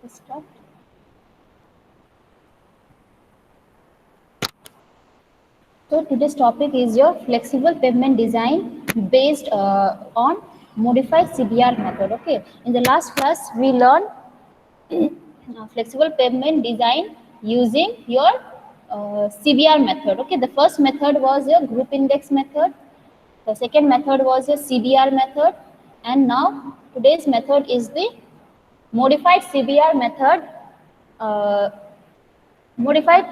Stop. So today's topic is your flexible pavement design based on modified CBR method. Okay. In the last class, we learned flexible pavement design using your CBR method. Okay. The first method was your group index method. The second method was your CBR method, and now today's method is the modified CBR method. Uh, modified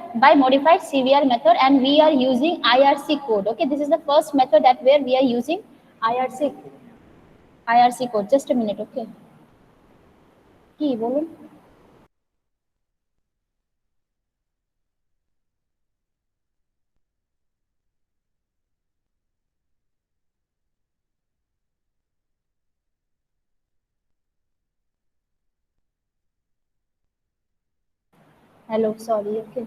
CVR method, and we are using IRC code. Okay, this is the first method that where we are using IRC code. Just a minute, okay. কি বলুন? Hello, sorry, okay.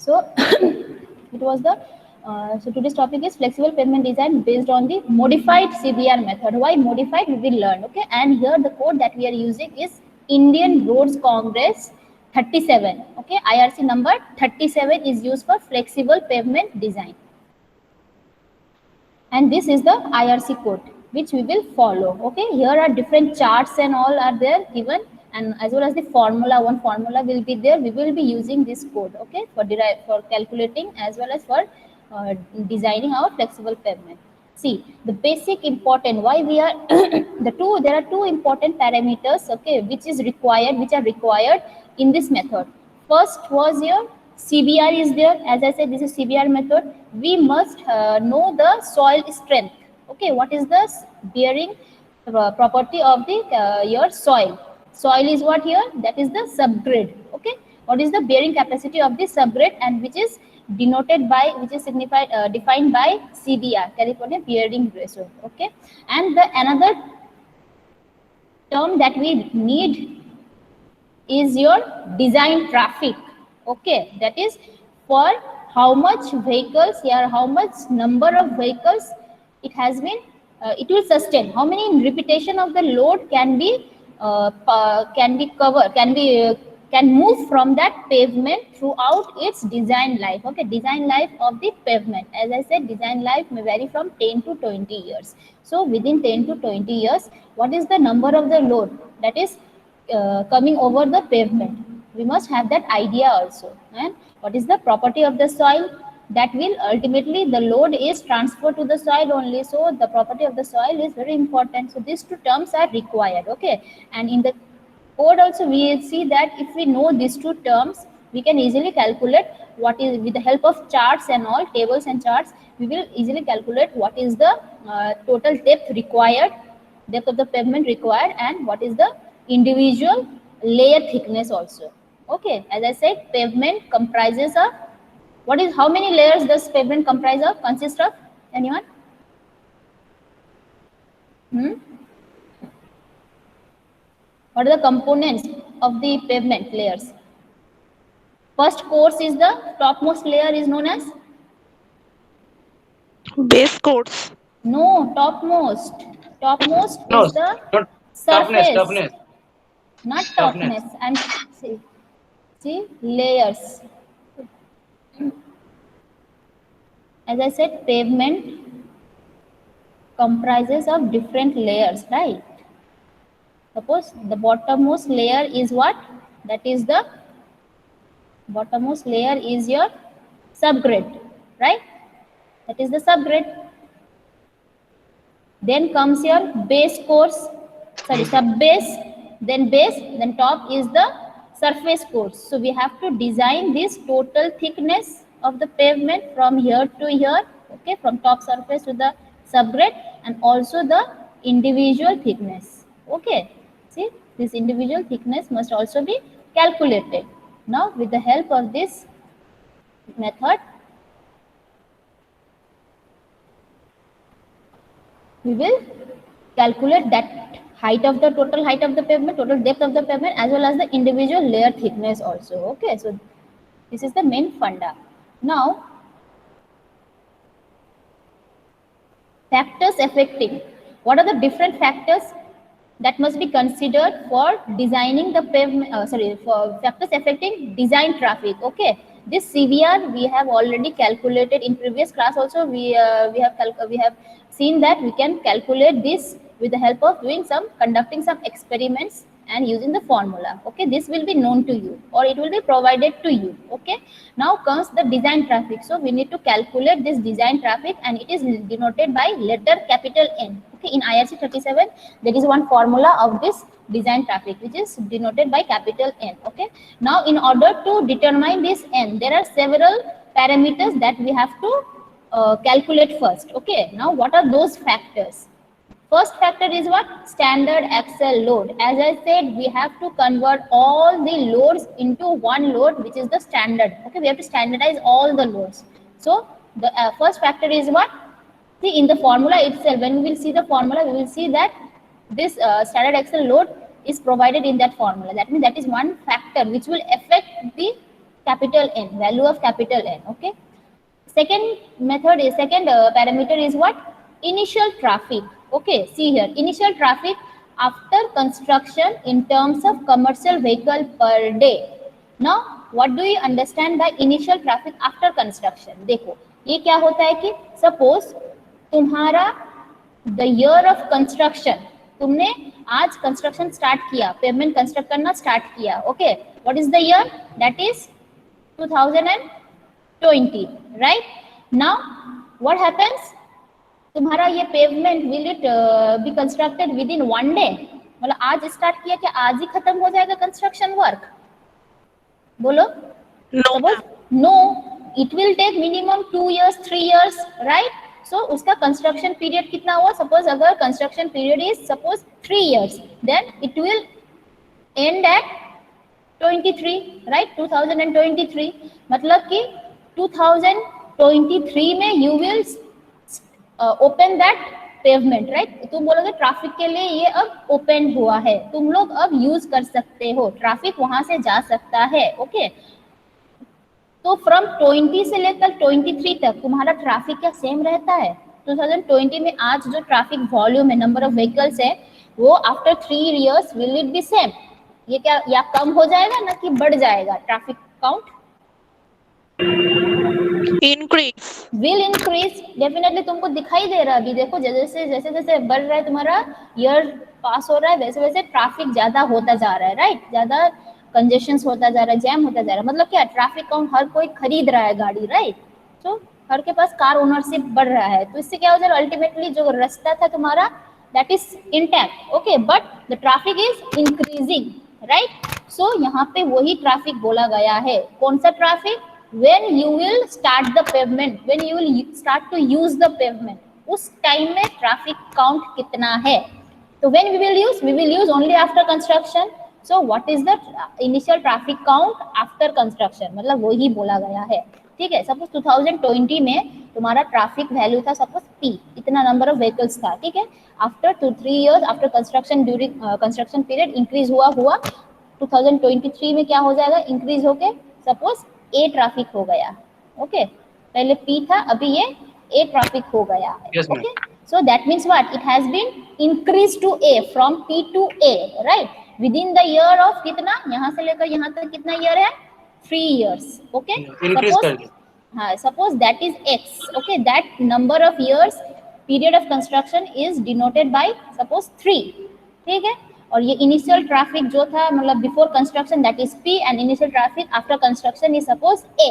So it was the so today's topic is flexible pavement design based on the modified CBR method. Why modified? We will learn. Okay, and here the code that we are using is Indian Roads Congress 37. Okay, IRC number 37 is used for flexible pavement design. And this is the IRC code which we will follow. Okay, here are different charts and all are there given, and as well as the formula, one formula will be there. We will be using this code, okay, for calculating as well as for designing our flexible pavement. See, the basic important why we are there are two important parameters, okay, which are required in this method. First was your CBR is there. As I said, this is CBR method. We must know the soil strength. Okay, what is the bearing property of the your soil? Soil is what here? That is the subgrade. Okay, what is the bearing capacity of the subgrade, and which is denoted by, which is signified defined by CBR, California Bearing Ratio. Okay, and the another term that we need is your design traffic. Okay, that is for how much vehicles here, how much number of vehicles it has been it will sustain, how many repetition of the load can be can move from that pavement throughout its design life. Okay, design life of the pavement, as I said, design life may vary from 10 to 20 years. So within 10 to 20 years, what is the number of the load that is coming over the pavement? We must have that idea also. And what is the property of the soil? That will ultimately, the load is transferred to the soil only, so the property of the soil is very important. So these two terms are required. Okay, and in the code also we will see that if we know these two terms, we can easily calculate what is, with the help of charts and all, tables and charts, we will easily calculate what is the total depth required, depth of the pavement required, and what is the individual layer thickness also. Okay, as I said, pavement comprises of, what is, how many layers does pavement comprise of, consist of? Anyone? What are the components of the pavement layers? First course is the topmost layer is known as? Base coats. No, topmost. Topmost No, is the not surface, toughness. not Toughness. toughness. And see layers. As I said, pavement comprises of different layers, right? Suppose the bottommost layer is what? That is the bottommost layer is your subgrade, right? That is the subgrade. Then comes your base course, sorry, sub base, then top is the surface course. So we have to design this total thickness of the pavement from here to here, okay, from top surface to the subgrade, and also the individual thickness. Okay, see, this individual thickness must also be calculated. Now with the help of this method, we will calculate that height of the total height of the pavement, total depth of the pavement, as well as the individual layer thickness also. Okay, so this is the main funda. Now, factors affecting. What are the different factors that must be considered for designing the pavement, for factors affecting design traffic. Okay, this CVR we have already calculated in previous class also. We have seen that we can calculate this with the help of conducting some experiments and using the formula. Okay, this will be known to you or it will be provided to you. Okay, now comes the design traffic. So we need to calculate this design traffic and it is denoted by letter capital N. Okay, in IRC 37 there is one formula of this design traffic which is denoted by capital N. Okay, now in order to determine this N, there are several parameters that we have to calculate first. Okay, now what are those factors? First factor is what? Standard axle load. As I said, we have to convert all the loads into one load, which is the standard. Okay, we have to standardize all the loads. So the first factor is what? See, in the formula itself, when we will see the formula, we will see that this standard axle load is provided in that formula. That means that is one factor which will affect the capital N, value of capital N. Okay. Second parameter is what? Initial traffic. Okay, see here, initial traffic after construction in terms of commercial vehicle per day. Now, what do you understand by initial traffic after construction? देखो, ये क्या होता है कि suppose तुम्हारा the year of construction, तुमने आज construction start किया, pavement construct करना start किया. Okay, what is the year? That is 2020, right? Now, what happens? तुम्हारा ये pavement will it be constructed with in 1 day? मतलब आज स्टार्ट किया कि आज ही खत्म हो जाएगा कंस्ट्रक्शन वर्क? बोलो. No, it will take minimum 2 years 3 years, right? So उसका कंस्ट्रक्शन पीरियड कितना हुआ? सपोज अगर construction period is suppose 3 years, then it will end at 23, right? 2023. मतलब कि 2023 में you will open that pavement, right? तुम बोलोगे ट्रैफिक के लिए ये अब ओपन हुआ है, तुम लोग अब यूज कर सकते हो, ट्रैफिक वहां से जा सकता है. ओके, तो फ्रॉम 20 से लेकर 23 तक तुम्हारा ट्रैफिक क्या सेम रहता है? 2020 में आज जो ट्रैफिक वॉल्यूम है, नंबर ऑफ व्हीकल्स है, वो after 3 years will it be same? ये क्या या कम हो जाएगा ना कि बढ़ जाएगा traffic count? Increase, will increase. Definitely तुमको दिखाई दे रहा है अभी. देखो, जैसे जैसे बढ़ रहा है तुम्हारा ईयर पास हो रहा है, वैसे वैसे ट्रैफिक ज्यादा होता जा रहा है, राइट? ज्यादा कंजेशन होता जा रहा है, जैम होता जा रहा है. मतलब क्या? ट्रैफिक काउंट हर कोई खरीद रहा है गाड़ी, राइट? तो हर के पास कार ओनरशिप बढ़ रहा है, तो इससे क्या हो जाएगा? अल्टीमेटली जो रास्ता था तुम्हारा that is intact. Okay, but the traffic is increasing, right? So यहाँ पे वही ट्रैफिक बोला गया है. कौन सा traffic? when you will start the pavement, when you will start to use the pavement, उस टाइम में ट्रैफिक काउंट कितना है? तो when we will use only after construction. so what is the initial traffic count after construction? मतलब वही बोला गया है. ठीक है, सपोज 2020 में तुम्हारा ट्रैफिक वैल्यू था सपोज P, इतना नंबर ऑफ व्हीकल्स था. ठीक है, after 2-3 years after construction, during construction period increase हुआ 2023 में क्या हो जाएगा? इंक्रीज होके सपोज A ट्रैफिक हो गया. ओके, पहले P था, अभी ये A ट्रैफिक हो गया है. Okay, so that means what? It has been increase to A, from P to A, right? With in the year of कितना? यहाँ से लेकर यहाँ तक कितना ईयर है? 3 years. Okay, suppose that is X. Okay, that number of years period of construction is denoted bye suppose 3. ठीक है, और ये इनिशियल ट्रैफिक जो था मतलब before construction that is P, and initial traffic after construction is suppose A,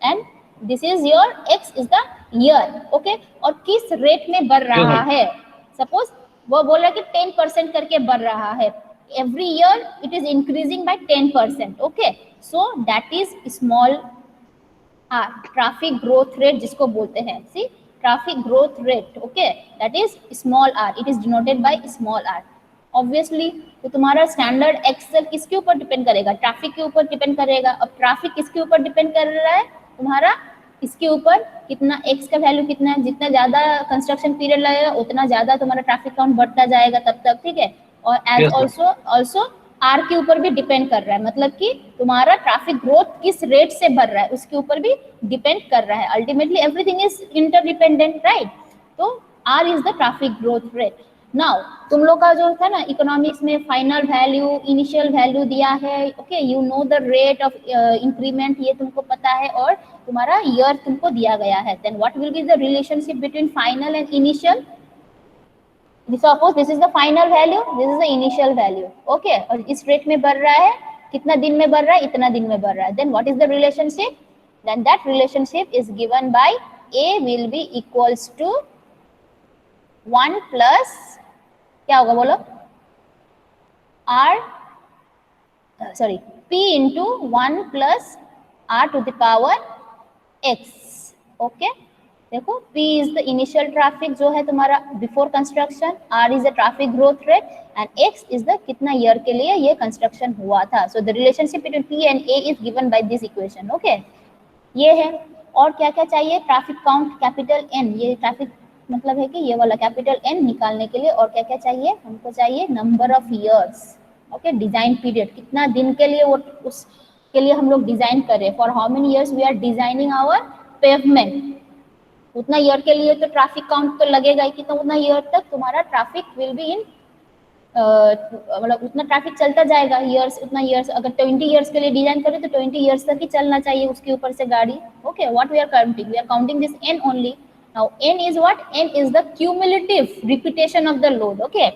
and this is your X is the year. Okay, और किस rate में बढ़ रहा है? सपोज वो बोल रहा है कि 10% करके बढ़ रहा है. Every year it is increasing by 10%. Okay, so that is small r, traffic growth rate जिसको बोलते हैं. See, traffic growth rate. Okay, that is small r, it is denoted by small r. Obviously तो तुम्हारा standard Excel किसके ऊपर depend करेगा? Traffic के ऊपर डिपेंड करेगा. अब ट्रैफिक किसके ऊपर डिपेंड कर रहा है? तुम्हारा इसके ऊपर कितना एक्स का वैल्यू कितना है. जितना ज्यादा कंस्ट्रक्शन पीरियड लगेगा उतना ज्यादा तुम्हारा ट्रैफिक काउंट बढ़ता जाएगा तब तक. ठीक है, और एज ऑल्सो आर के ऊपर भी डिपेंड कर रहा है. मतलब कि तुम्हारा ट्रैफिक ग्रोथ किस रेट से बढ़ रहा है उसके ऊपर भी डिपेंड कर रहा है. Ultimately everything is interdependent, right? तो R is the traffic growth rate. Now तुम लोग का जो था ना इकोनॉमिक्स में फाइनल वैल्यू इनिशियल वैल्यू दिया है, okay, you know the rate of increment, ये तुमको पता है, और तुम्हारा ईयर तुमको दिया गया है. Then what will be the relationship between final and initial? Suppose this is the final value, this is the initial value, okay, और इस रेट में बढ़ रहा है, कितना दिन में बढ़ रहा है, इतना दिन में बढ़ रहा है. Then what is the relationship? Then that relationship is given by a will be equals to 1 plus क्या होगा बोलो, r sorry p into 1 plus r to the power x. Okay, देखो p is the initial traffic जो है तुम्हारा before construction, r is the traffic growth rate and x is the कितना year के लिए ये कंस्ट्रक्शन हुआ था. So the relationship between p and a is given by this equation. Okay, ये है. और क्या क्या चाहिए? ट्रैफिक काउंट कैपिटल N, ये ट्रैफिक मतलब है कि ये वाला कैपिटल N निकालने के लिए. और क्या क्या चाहिए हमको? चाहिए number of years, okay, design period, कितना दिन के लिए वो उसके लिए हम लोग डिजाइन कर रहे हैं. For how many years we are designing our pavement, उतना ईयर के लिए तो ट्रैफिक काउंट तो लगेगा ही, कितना उतना ईयर तक तुम्हारा ट्रैफिक विल बी इन, मतलब उतना ट्रैफिक चलता जाएगा ईयर्स, उतना ईयर्स. अगर 20 ईयर्स के लिए डिजाइन करें तो 20 ईयर्स तक ही चलना चाहिए उसके ऊपर से गाड़ी. Okay, what we are counting? We are counting this n only. Now n is what? n is the cumulative repetition of the load. Okay,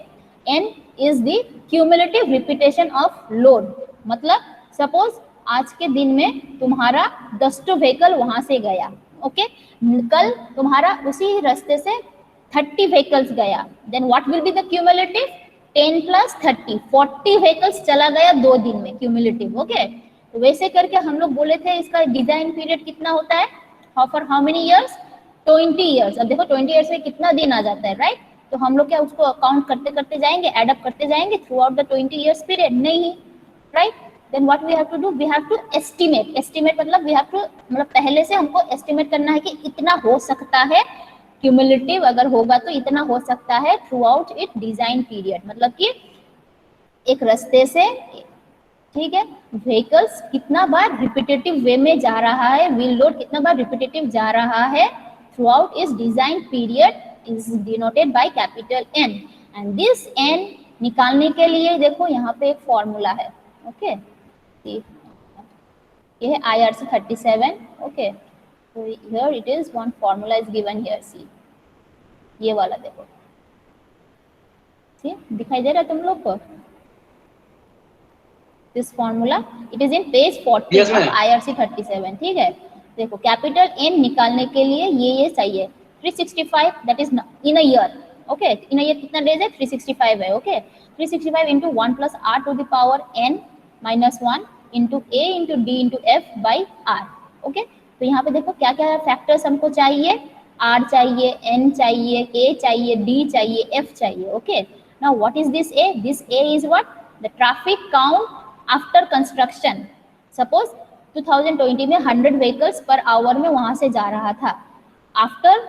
n is the cumulative repetition of load. मतलब suppose आज के दिन में तुम्हारा 10 vehicle वहां से गया, okay, कल तुम्हारा उसी रास्ते से 30 व्हीकल्स गया. Then what will be the cumulative? 10 plus 30, 40 vehicles चला गया 2 दिन में क्यूमुलेटिव. ओके, तो वैसे करके हम लोग बोले थे इसका डिजाइन पीरियड कितना होता है, for how many years? 20 years. अब देखो 20 इयर्स में कितना दिन आ जाता है, राइट? तो हम लोग क्या उसको काउंट करते करते जाएंगे, एड अप करते जाएंगे throughout the 20 years period? नहीं, right? Then what we have to do? We have to estimate. Estimate मतलब वी हैव टू, मतलब पहले से हमको एस्टिमेट करना है कि इतना हो सकता है क्यूमुलेटिव, अगर होगा तो इतना हो सकता है through out it design period. मतलब कि एक रास्ते से, ठीक है, व्हीकल्स कितना बार रिपीटेटिव वे में जा रहा है, व्हील लोड कितना बार रिपीटेटिव जा रहा है थ्रू आउट इस design period is denoted by capital N. And this N निकालने के लिए देखो यहाँ पे एक फॉर्मूला है. ओके, ये है IRC 37. Okay, so here it is, one formula is given here. See, ये वाला देखो, see, दिखाई दे रहा है तुम लोग को? This formula, it is in page 40 yes, of IRC 37. ठीक है, देखो कैपिटल N निकालने के लिए ये चाहिए 365, that is in a year. Okay, in year कितना डेज है? 365 है. Okay, 365 into 1 plus r to the power n minus 1 into a into d into f by r. Okay, तो यहाँ पे देखो क्या क्या फैक्टर्स हमको चाहिए, r चाहिए, n चाहिए, a चाहिए, d चाहिए, f चाहिए. Okay, now what is this a? This a is what? The traffic count after construction. Suppose 2020 में 100 व्हीकल्स पर आवर में वहां से जा रहा था. आफ्टर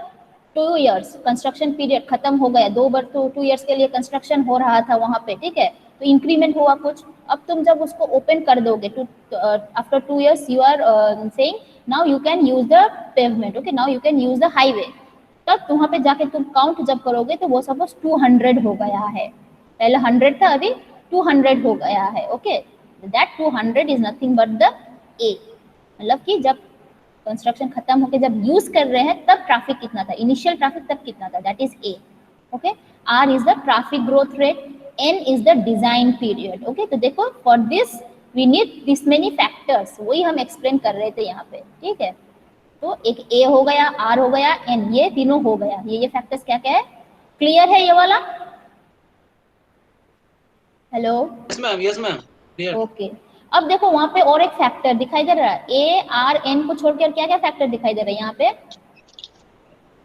2 इयर्स कंस्ट्रक्शन पीरियड खत्म हो गया, 2 इयर्स के लिए कंस्ट्रक्शन हो रहा था वहां पे, ठीक है, तो इंक्रीमेंट हुआ कुछ. अब तुम जब उसको ओपन कर दोगे after 2 years, you are saying now you can use the pavement. Okay, now you can use the highway. तब वहां पे जाके तुम काउंट जब करोगे तो वो सपोज 200 हो गया है. पहले 100 था, अभी 200 हो गया है. Okay, that 200 is nothing but the A. मतलब कि जब कंस्ट्रक्शन खत्म होके जब यूज कर रहे हैं तब ट्रैफिक कितना था, इनिशियल ट्रैफिक तब कितना था, that is A. Okay, R is the traffic growth rate, N is the design period. Okay, तो देखो for this we need this many factors, वही हम एक्सप्लेन कर रहे थे यहाँ पे. ठीक है, तो एक A हो गया, R हो गया, N, ये तीनों हो गया. ये फैक्टर्स क्या क्या है? क्लियर है ये वाला? Hello, yes ma'am, yes ma'am, clear. Okay, अब देखो वहां पे और एक फैक्टर दिखाई दे रहा है, A, R, N को छोड़कर क्या क्या फैक्टर दिखाई दे रहा है यहाँ पे?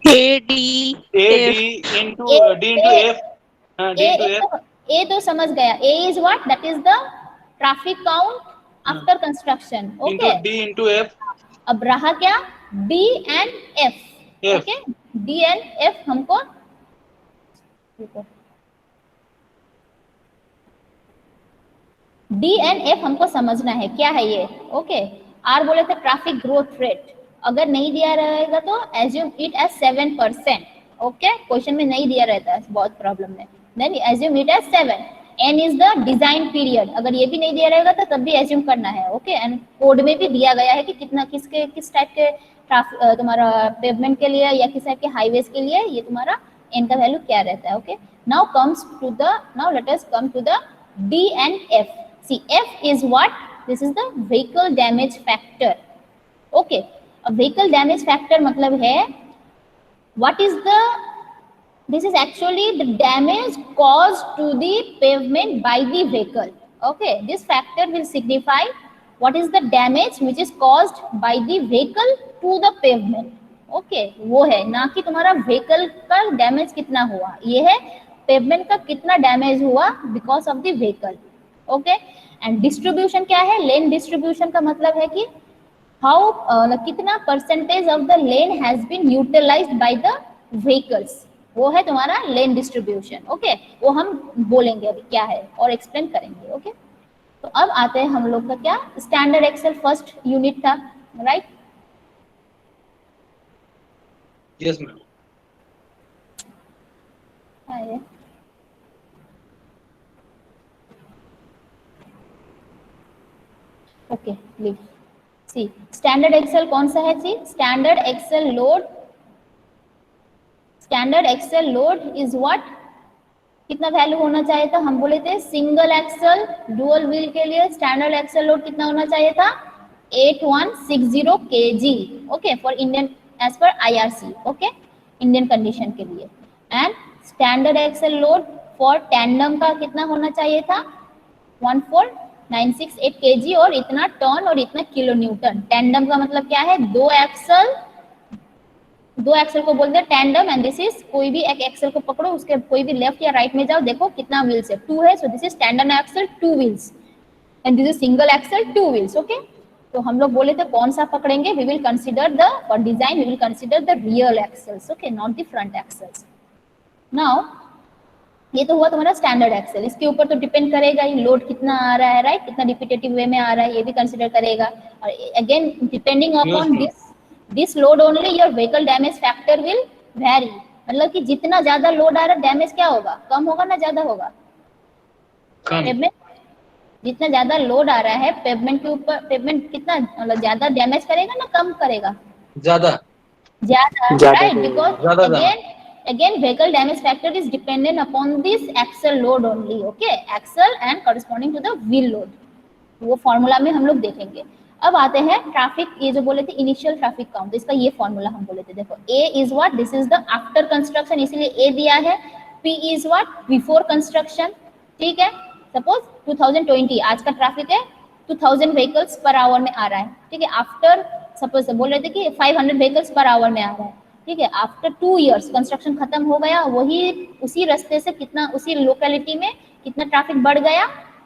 A, D into D into F. D into F. A तो समझ गया, A is what? That is the traffic count after construction. Okay. Into D into F. अब रहा क्या? D and F. Okay. D and F हमको D and F हमको समझना है क्या है ये. ओके, R बोले थे ट्रैफिक ग्रोथ रेट, अगर नहीं दिया रहेगा तो assume it as 7%. Okay, question में नहीं दिया रहता है, बहुत प्रॉब्लम है. then assume it as 7. n is the design period. अगर ये भी नहीं दिया रहेगा तो तब भी assume करना है, ओके. एंड कोड में भी दिया गया है कि कितना किस टाइप के तुम्हारा पेवमेंट के लिए या किस टाइप के हाईवेज के लिए ये तुम्हारा n का वैल्यू क्या रहता है, okay. now let us come to the D and F. See, F is what? This is the vehicle damage factor. Okay, a vehicle damage factor मतलब है what is the, this is actually the damage caused to the pavement by the vehicle. Okay, this factor will signify what is the damage which is caused by the vehicle to the pavement. Okay, वो है ना कि तुम्हारा vehicle का damage कितना हुआ, ये है pavement का कितना damage हुआ because of the vehicle. Okay, and distribution क्या है? lane distribution का मतलब है कि how कितना percentage of the lane has been utilized by the vehicles, वो है तुम्हारा लेन डिस्ट्रीब्यूशन. ओके, वो हम बोलेंगे अभी क्या है और एक्सप्लेन करेंगे. ओके, तो अब आते हैं हम लोग का क्या स्टैंडर्ड एक्सेल फर्स्ट यूनिट था, right? Yes ma'am. Okay, leave. See standard axle कौन सा है? See standard axle load. Standard axle load is what? कितना वैल्यू होना चाहिए था? हम बोले थे सिंगल एक्सेल डुअल व्हील के लिए स्टैंडर्ड एक्सेल लोड कितना होना चाहिए था? 8160 kg. Okay, for Indian as per IRC. Okay, Indian condition के लिए. And standard axle load for tandem का कितना होना चाहिए था? 14968 kg और इतना टन और इतना किलो न्यूटन. टैंडम का मतलब क्या है? दो एक्सेल को बोलते हैं टैंडम. एंड दिस इज, कोई भी एक एक्सेल को पकड़ो, उसके कोई भी लेफ्ट या राइट में जाओ, देखो कितना व्हील्स है? 2 है. So this is tandem axle 2 wheels and this is single axle 2 wheels. Okay, तो हम लोग बोले थे कौन सा पकड़ेंगे? We will consider the, for design we will consider the rear axles. Okay, not the front axles. Now ये तो हुआ तुम्हारा स्टैंडर्ड एक्सेल. इसके ऊपर तो डिपेंड करेगा ये लोड कितना आ रहा है, राइट? कितना रिपीटेटिव वे में आ रहा है, ये भी कंसीडर करेगा. और again depending upon this load only your vehicle damage factor will very. मतलब कि जितना ज्यादा लोड आ रहा है डैमेज क्या होगा? कम होगा ना ज्यादा होगा? पेवमेंट, जितना ज्यादा लोड आ रहा है पेवमेंट के ऊपर, पेवमेंट कितना मतलब ज्यादा डैमेज करेगा ना कम करेगा? ज्यादा, right? Because again vehicle damage factor is dependent upon this axle load only. Okay, axle and corresponding to the wheel load. वो फॉर्मूला में हम लोग देखेंगे. अब आते हैं ट्रैफिक, ये जो बोले थे इनिशियल ट्रैफिक काउंट, इसका ये फॉर्मूला हम बोले थे. देखो A is what? This is the after construction, इसीलिए A दिया है. P is what? Before construction. ठीक है, सपोज 2020 आज का ट्रैफिक है, 2000 व्हीकल्स पर आवर में आ रहा है. ठीक है, आफ्टर सपोज बोल रहे थे कि 500 व्हीकल्स पर आवर में आ रहा है. ठीक है, आफ्टर 2 इयर्स कंस्ट्रक्शन खत्म हो गया, वही उसी रास्ते से कितना, उसी लोकेलिटी में कितना ट्रैफिक बढ़ गया?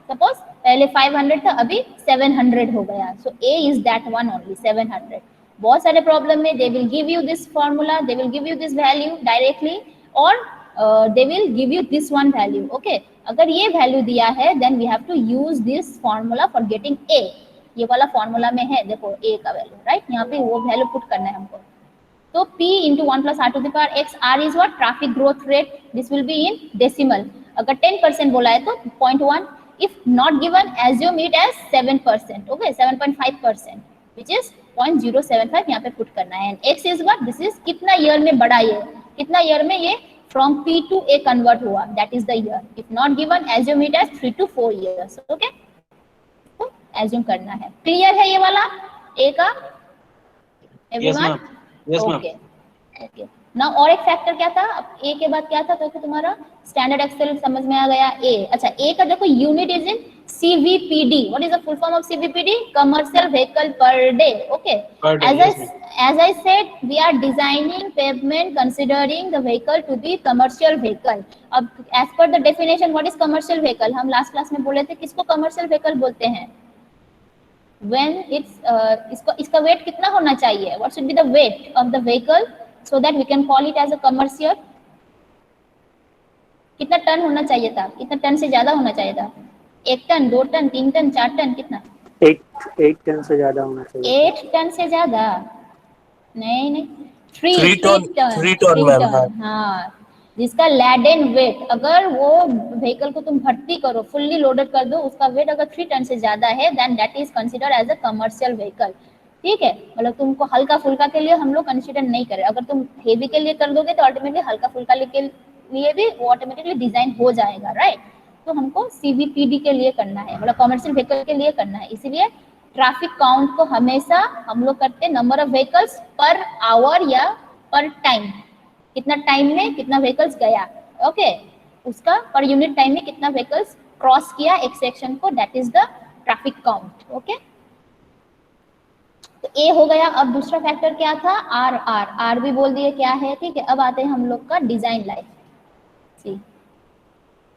सपोज पहले 500 था, अभी 700 हो गया. So A is that one only, 700. बहुत सारे प्रॉब्लम में they will give you this formula, they will give you this value directly, और they will give you this one value. Okay, अगर ये वैल्यू दिया है then we have to use this formula for getting A. ये वाला formula में है, देखो A का वैल्यू, राइट? यहाँ पे वो वैल्यू पुट करना है हमको. तो P into 1 plus R to the power X. R is what? Traffic growth rate. This will be in decimal. अगर 10% बोला है तो 0.1. If not given, assume it as 7%. Okay, 7.5%, which is 0.075 यहाँ पे पुट करना है. And X is what? This is कितना year में बढ़ा ये, कितना ईयर में ये from P to A convert हुआ. That is the year. If not given, assume it as 3 to 4 years. Okay, तो assume करना है. Clear है ये वाला A का? Everyone? Yes, ma'am. Okay okay. Now और एक फैक्टर क्या था? अब A के बाद क्या था? तो तुम्हारा स्टैंडर्ड एक्सेल समझ में आ गया. A, अच्छा A का देखो unit is in CVPD. What is the full form of CVPD? Commercial vehicle per day. Okay, as I said, we are designing pavement considering the vehicle to be commercial vehicle. अब as per the definition, what is commercial vehicle? हम last class में बोले थे किसको commercial vehicle बोलते हैं? When it's इसका wait कितना होना चाहिए? What should be the weight of the vehicle so that we can call it as a commercial? कितना टन होना चाहिए था? कितना टन से ज्यादा होना चाहिए था? 1 टन, 2 टन, 3 टन, 4 टन, कितना? 1 टन से ज्यादा होना चाहिए. 8 टन से ज्यादा नहीं, 3 टन मैम. हाँ, जिसका लैडेन वेट, अगर वो व्हीकल को तुम भर्ती करो, फुल्ली लोडेड कर दो, उसका वेट अगर 3 टन से ज्यादा है, then that is consider as a commercial vehicle. ठीक है, मतलब तुमको हल्का फुल्का के लिए हम लोग कंसिडर नहीं करें, अगर तुम हेवी के लिए कर दोगे तो ऑटोमेटिकली हल्का फुल्का के लिए भी वो ऑटोमेटिकली डिजाइन हो जाएगा, राइट। तो हमको सीवीपीडी के लिए करना है, मतलब कमर्शियल व्हीकल के लिए करना है, इसीलिए ट्रैफिक काउंट को हमेशा हम लोग करते हैं number of vehicles per hour या पर टाइम, कितना टाइम में कितना व्हीकल्स गया, ओके, उसका पर यूनिट टाइम में कितना व्हीकल्स क्रॉस किया एक सेक्शन को, that is the traffic count, okay. तो ए हो गया। अब दूसरा फैक्टर क्या था, आर, आर भी बोल दिए क्या है, ठीक है। अब आते हैं हम लोग का design life. See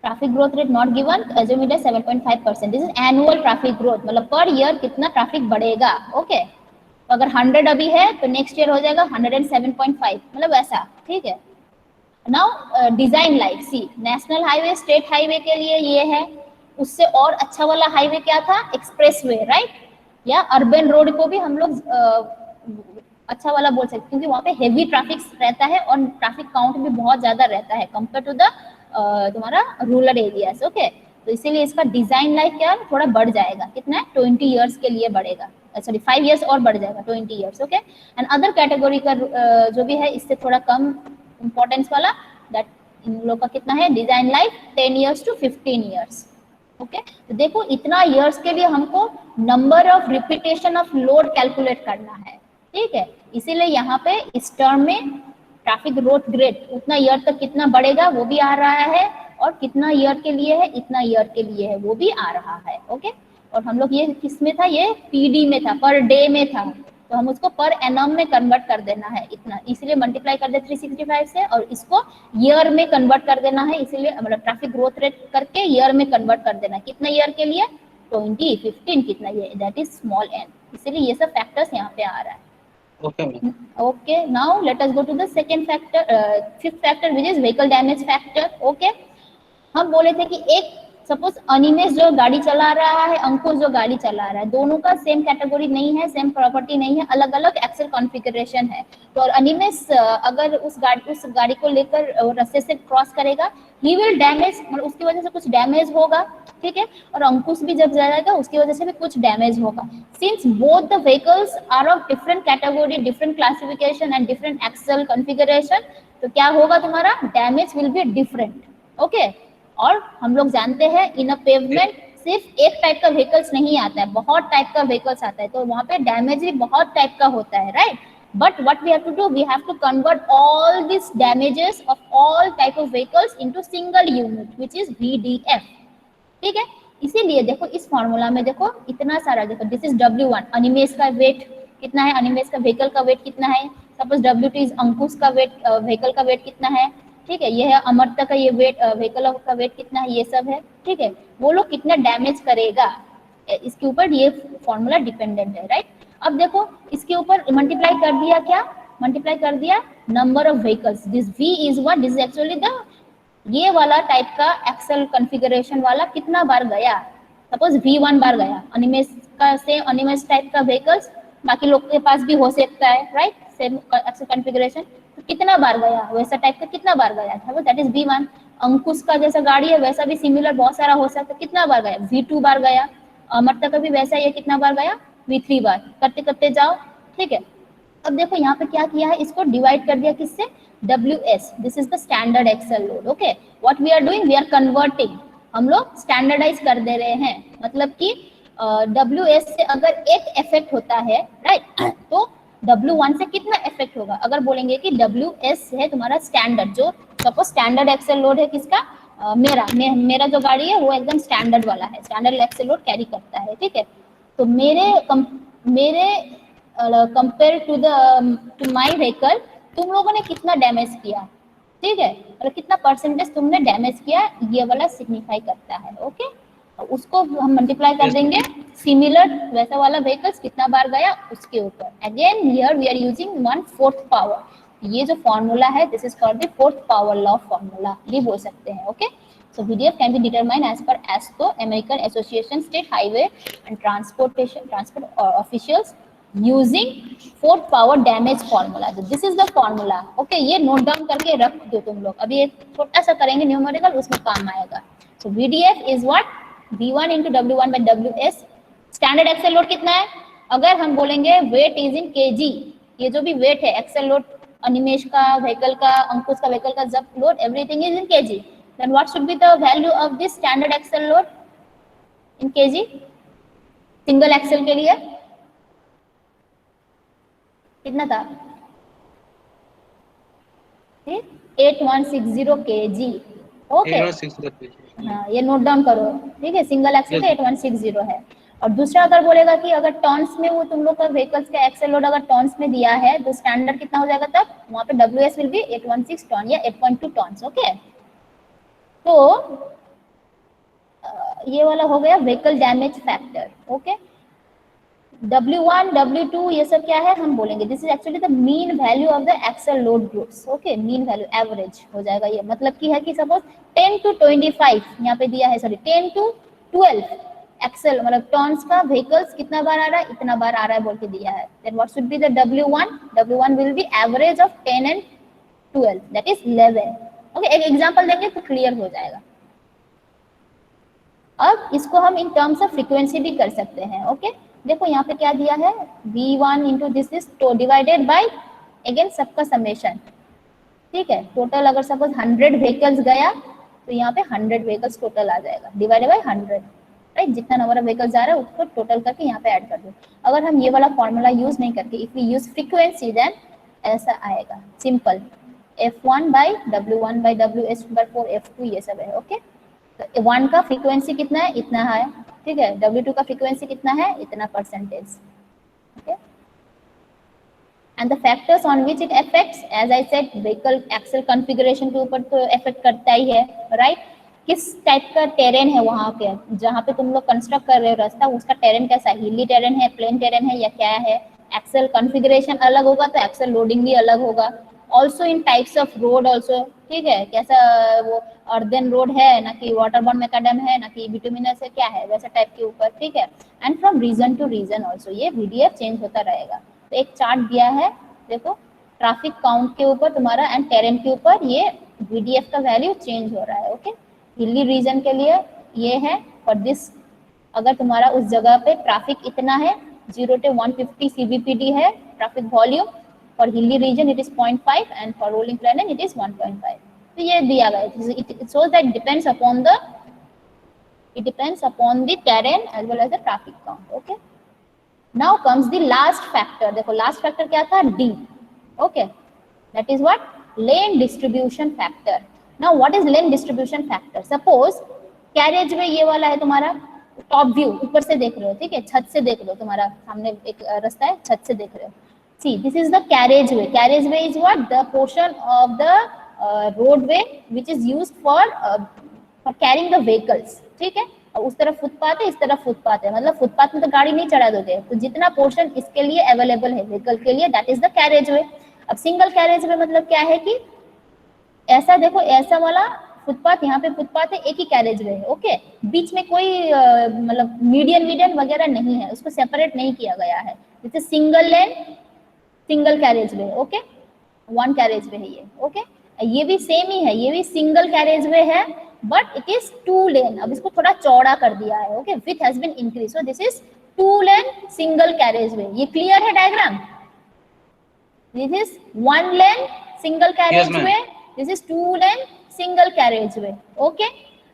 traffic growth rate not given, assume it as 7.5%, this is annual traffic growth, मतलब पर ईयर कितना ट्रैफिक बढ़ेगा, ओके। तो अगर 100 अभी है तो नेक्स्ट ईयर हो जाएगा 107.5, मतलब ऐसा, ठीक है। नाउ डिजाइन लाइफ, सी नेशनल हाईवे, स्टेट हाईवे के लिए ये है, उससे और अच्छा वाला हाईवे क्या था, एक्सप्रेसवे, राइट, या अर्बन रोड को भी हम लोग अच्छा वाला बोल सकते हैं, क्योंकि वहाँ पे हेवी ट्रैफिक रहता है और ट्रैफिक काउंट भी बहुत ज्यादा रहता है कंपेयर टू द तुम्हारा रूरल एरियाज, ओके। तो इसीलिए इसका डिजाइन लाइफ क्या थोड़ा बढ़ जाएगा, कितना है, 20 ईयर्स के लिए बढ़ेगा, सॉरी 5 ईयर्स और बढ़ जाएगा, 20 years, okay. And other category का जो भी है इससे थोड़ा कम इंपॉर्टेंस वाला, दैट इन लोग का कितना है design life, 10 years to 15 years, okay. तो देखो इतना ईयर्स के लिए हमको number of repetition of load calculate करना है, ठीक है। इसीलिए यहाँ पे इस टर्म में ट्रैफिक ग्रोथ रेट उतना ईयर तक कितना बढ़ेगा वो भी आ रहा है, और कितना ईयर के लिए है, इतना ईयर के लिए है वो भी आ रहा है, ओके। और हम लोग ये किस में था, ये पीडी में था, पर डे में था, तो हम उसको पर एनम में कन्वर्ट कर देना है इतना, इसलिए मल्टीप्लाई कर दे 365 से, और इसको ईयर में कन्वर्ट कर देना है, इसीलिए मतलब ट्रैफिक ग्रोथ रेट करके ईयर में कन्वर्ट कर देना है, कितना ईयर के लिए, 20, 15 कितना, ये दैट इज स्मॉल एन, इसीलिए ये सब फैक्टर्स यहाँ पे आ रहा है। Okay, now let us go to the second factor, fifth factor, which is vehicle damage factor, okay। हम बोले थे कि एक सपोज अनिमेश जो गाड़ी चला रहा है, अंकुश जो गाड़ी चला रहा है, दोनों का सेम कैटेगरी नहीं है, सेम प्रॉपर्टी नहीं है, अलग अलग एक्सेल कॉन्फ़िगरेशन है। तो और अनिमेश अगर उस गाड़ी को लेकर रास्ते से क्रॉस करेगा, ही विल डैमेज, मतलब उसकी वजह से कुछ डैमेज होगा, ठीक है। और अंकुश भी जब जाएगा उसकी वजह से भी कुछ डैमेज होगा। Since both the vehicles are of different category, different classification and different axle configuration, तो क्या होगा तुम्हारा, damage will be different, okay. और हम लोग जानते हैं इन अ पेवमेंट सिर्फ एक टाइप का व्हीकल्स नहीं आता है, बहुत टाइप का व्हीकल्स आता है, तो वहाँ पे डैमेज भी बहुत टाइप का होता है, right. But what we have to do, we have to convert all this damages of all type of vehicles into single unit which is VDF, ठीक है। इसीलिए देखो इस फॉर्मूला में देखो इतना सारा, देखो दिस इज W1, अनिमेश का वेट कितना है, अनिमेश का व्हीकल का वेट कितना है, सपोज W2 इज अंकुश का वेट, व्हीकल का वेट कितना है, ठीक है। ये है अमरता का ये वेट, व्हीकल का वेट कितना है, ये सब है, ठीक है। वो लोग कितना डैमेज करेगा इसके ऊपर ये फॉर्मूला डिपेंडेंट है, राइट। अब देखो इसके ऊपर मल्टीप्लाई कर दिया, क्या मल्टीप्लाई कर दिया, number of vehicles, this V is what, this is actually the ये वाला टाइप का एक्सेल कॉन्फ़िगरेशन वाला कितना बार गया, सपोज V1 बार गया, अनिमेश का सेम अनिमेश टाइप का व्हीकल्स बाकी लोग के पास भी हो सकता है, राइट, सेम एक्सेल कॉन्फ़िगरेशन, तो कितना बार गया वैसा टाइप का, कितना बार गया था वो, दैट इज V1। अंकुश का जैसा गाड़ी है वैसा भी सिमिलर बहुत सारा हो सकता है, कितना बार गया, V2 बार गया। अमरता का भी वैसा ही कितना बार गया, V3 बार, करते करते जाओ, ठीक है। अब देखो यहाँ पे क्या किया है, इसको डिवाइड कर दिया किससे, WS, this is the standard axle load, okay. What we are doing, we are converting, हम लोग स्टैंडर्डाइज कर दे रहे हैं, मतलब कि WS से अगर एक इफेक्ट होता है, राइट, तो W1 से कितना इफेक्ट होगा, अगर बोलेंगे कि WS है तुम्हारा स्टैंडर्ड, जो सपोज स्टैंडर्ड एक्सेल लोड है किसका, मेरा जो गाड़ी है वो एकदम स्टैंडर्ड वाला है, स्टैंडर्ड एक्सेल लोड कैरी करता है, ठीक है। तो मेरे कंपेयर टू माय व्हीकल तुम लोगों ने कितना डैमेज किया, ठीक है, मतलब कितना परसेंटेज तुमने डैमेज किया, ये वाला सिग्निफाई करता है, ओके। उसको हम मल्टीप्लाई कर देंगे सिमिलर वैसा वाला व्हीकल्स कितना बार गया उसके ऊपर। Again here we are using 1/4 power, ये जो फॉर्मूला है this is called the 4th power law formula, ये बोल सकते हैं, okay. So VDF can be determined as per ASTO, American Association State Highway and Transport Officials using fourth power damage formula. This is the formula. Okay, ये note down करके रख दो तुम लोग. अभी एक छोटा सा करेंगे न्यूमेरिकल, उसमें काम आएगा. So VDF is what, V1 into W1 by WS. Standard axle load कितना है? अगर हम बोलेंगे वेट इज इन kg, ये जो भी वेट है एक्सेल लोड, अनिमेश का व्हीकल का, अंकुश का व्हीकल का, जब load everything is in kg, then what should be the value of this standard axle load in kg single axle के लिए? कितना था? 8160 kg. ओके, हाँ ये नोट डाउन करो. ठीक है, सिंगल एक्सेल का 8160 है. और दूसरा अगर बोलेगा कि अगर टॉन्स में वो तुम लोग का व्हीकल्स का एक्सेल लोड अगर टॉन्स में दिया है तो स्टैंडर्ड कितना हो जाएगा तब? वहां पे WS विल बी 816 टन या 8.2 टन्स. ओके, तो ये वाला हो गया vehicle damage factor. Okay, W1 W2 ये सब क्या है हम बोलेंगे, this is actually the mean value of the axle load groups. Okay, mean value average हो जाएगा ये. मतलब की है कि सपोज 10 to 25 यहाँ पे दिया है, सॉरी 10 to 12 एक्सेल मतलब टॉन्स का व्हीकल्स कितना बार आ रहा है, इतना बार आ रहा है बोल के दिया है. Then what should be the W1 will be average of 10 and 12, that is 11. Okay, एक एग्जांपल देंगे तो क्लियर हो जाएगा. अब इसको हम इन टर्म्स ऑफ फ्रीक्वेंसी भी कर सकते हैं. ओके, देखो यहाँ पे क्या दिया है, V1 into this is divided by again सबका समेशन. ठीक है, टोटल अगर सपोज 100 व्हीकल्स गया तो यहाँ पे 100 व्हीकल्स टोटल आ जाएगा, डिवाइडेड बाय 100. राइट, जितना नंबर ऑफ व्हीकल्स जा रहा है उसको टोटल करके यहाँ पे ऐड कर दो. अगर हम ये वाला फॉर्मूला यूज नहीं करके if we use frequency, then ऐसा आएगा simple, F1 by W1 by WS/4 F2 ये सब है. ओके, तो 1 का फ्रीक्वेंसी कितना है, इतना है. ठीक है, W2 का फ्रीक्वेंसी कितना है, इतना percentage. Okay, and the factors on which it affects, as I said vehicle axle configuration के ऊपर तो अफेक्ट करता ही है. राइट, किस टाइप का टेरेन है वहाँ के जहाँ पे तुम लोग कंस्ट्रक्ट कर रहे हो रास्ता, उसका टेरेन कैसा है, हिली टेरेन है, प्लेन टेरेन है या क्या है. एक्सेल कॉन्फ़िगरेशन अलग होगा तो एक्सेल लोडिंग भी अलग होगा. Also in types of road also. ठीक है, कैसा वो अर्दन रोड है ना कि वाटरबॉर्न मैकाडम है ना कि बिटुमिनस है, क्या है वैसा टाइप के ऊपर. ठीक है, and from region to region also ये VDF चेंज होता रहेगा. तो एक चार्ट दिया है, देखो ट्रैफिक काउंट के ऊपर तुम्हारा एंड टेरेन के ऊपर ये VDF का वैल्यू चेंज हो रहा है. ओके, हिली रीजन के लिए ये है फॉर दिस, अगर तुम्हारा उस जगह पे ट्रैफिक इतना है 0 to 150 CBPD है traffic volume, for hilly region it is 0.5 and for rolling plain it is 1.5. तो ये दिया गया है. It shows that depends upon the terrain as well as the traffic count. Okay, now comes the last factor. देखो last factor क्या था, D. Okay, that is what, lane distribution factor. Now what is lane distribution factor? Suppose carriage way ये वाला है तुम्हारा, top view ऊपर से देख रहे हो. ठीक है, छत से देख लो, तुम्हारा सामने एक रास्ता है, छत से देख रहे हो. See, this is the carriage way. Carriage way is what, the portion of the roadway which is used for carrying the vehicles. ठीक है, और उस तरफ फुटपाथ है, इस तरफ फुटपाथ है, मतलब फुटपाथ में तो गाड़ी नहीं चढ़ा दोगे, तो जितना पोर्शन इसके लिए अवेलेबल है व्हीकल के लिए, that is the carriage way. अब सिंगल कैरेज वे मतलब क्या है कि ऐसा देखो, ऐसा वाला फुटपाथ, यहाँ पे फुटपाथ है, एक ही कैरेज वे है. ओके, बीच में कोई मतलब मीडियन वगैरह नहीं है, उसको सेपरेट नहीं किया गया है. जैसे single lane single carriage way. Okay, 1 carriage way है ये. ओके, ये भी सेम ही है, ये भी सिंगल कैरेज वे है बट इट इज 2 लेन. अब इसको थोड़ा चौड़ा कर दिया है. Okay, width has been increase, so this is 2 lane single carriage way. ये क्लियर है diagram? This is 1 lane single carriage way, this is 2 lane single carriage way. Okay,